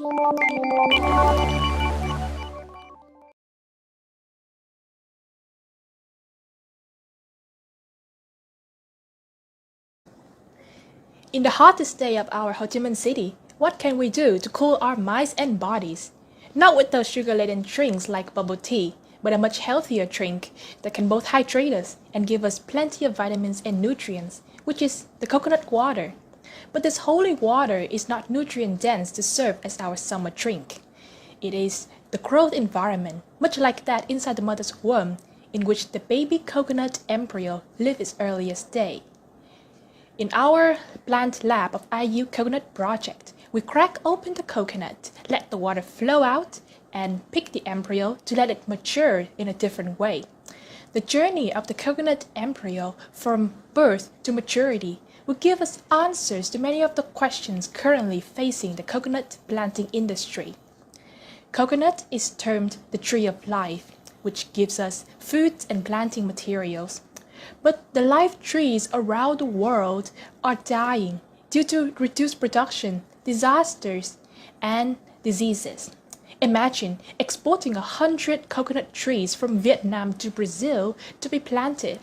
In the hottest day of our Ho Chi Minh City, what can we do to cool our minds and bodies? Not with those sugar-laden drinks like bubble tea, but a much healthier drink that can both hydrate us and give us plenty of vitamins and nutrients, which is the coconut water. But this holy water is not nutrient-dense to serve as our summer drink. It is the growth environment, much like that inside the mother's womb, in which the baby coconut embryo lives its earliest day. In our plant lab of IU Coconut Project, we crack open the coconut, let the water flow out, and pick the embryo to let it mature in a different way. The journey of the coconut embryo from birth to maturity will give us answers to many of the questions currently facing the coconut planting industry. Coconut is termed the tree of life, which gives us foods and planting materials. But the live trees around the world are dying due to reduced production, disasters, and diseases. Imagine exporting 100 coconut trees from Vietnam to Brazil to be planted,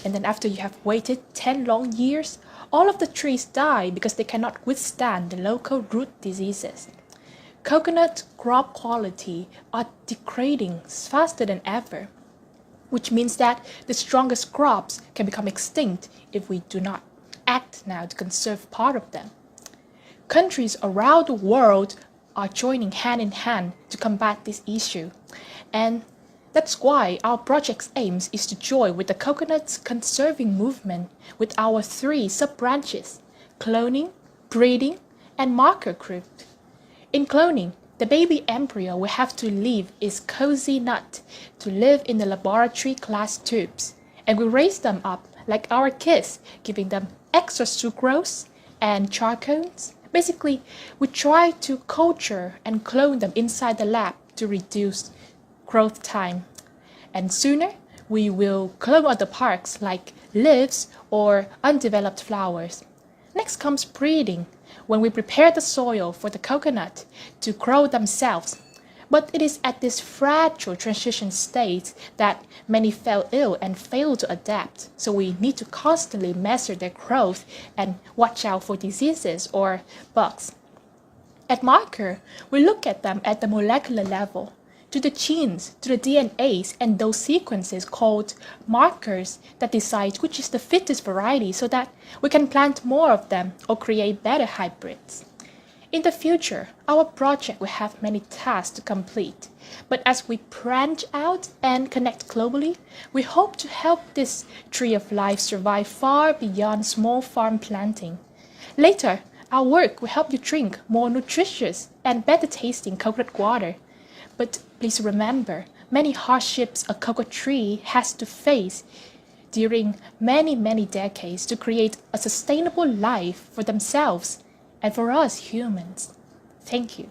and then after you have waited 10 long years, all of the trees die because they cannot withstand the local root diseases. Coconut crop quality are degrading faster than ever, which means that the strongest crops can become extinct if we do not act now to conserve part of them. Countries around the world are joining hand in hand to combat this issue, and that's why our project's aims is to join with the coconut conserving movement with our 3 sub-branches: cloning, breeding, and marker group. In cloning, the baby embryo will have to leave its cozy nut to live in the laboratory glass tubes, and we raise them up like our kids, giving them extra sucrose and charcoals. Basically, we try to culture and clone them inside the lab to reduce growth time. And sooner, we will clone other parts like leaves or undeveloped flowers. Next comes breeding, when we prepare the soil for the coconut to grow themselves. But it is at this fragile transition stage that many fell ill and fail to adapt, so we need to constantly measure their growth and watch out for diseases or bugs. At marker, we look at them at the molecular level, to the genes, to the DNAs, and those sequences called markers that decide which is the fittest variety so that we can plant more of them or create better hybrids. In the future, our project will have many tasks to complete, but as we branch out and connect globally, we hope to help this tree of life survive far beyond small farm planting. Later, our work will help you drink more nutritious and better tasting coconut water. But please remember, many hardships a coconut tree has to face during many decades to create a sustainable life for themselves and for us humans. Thank you.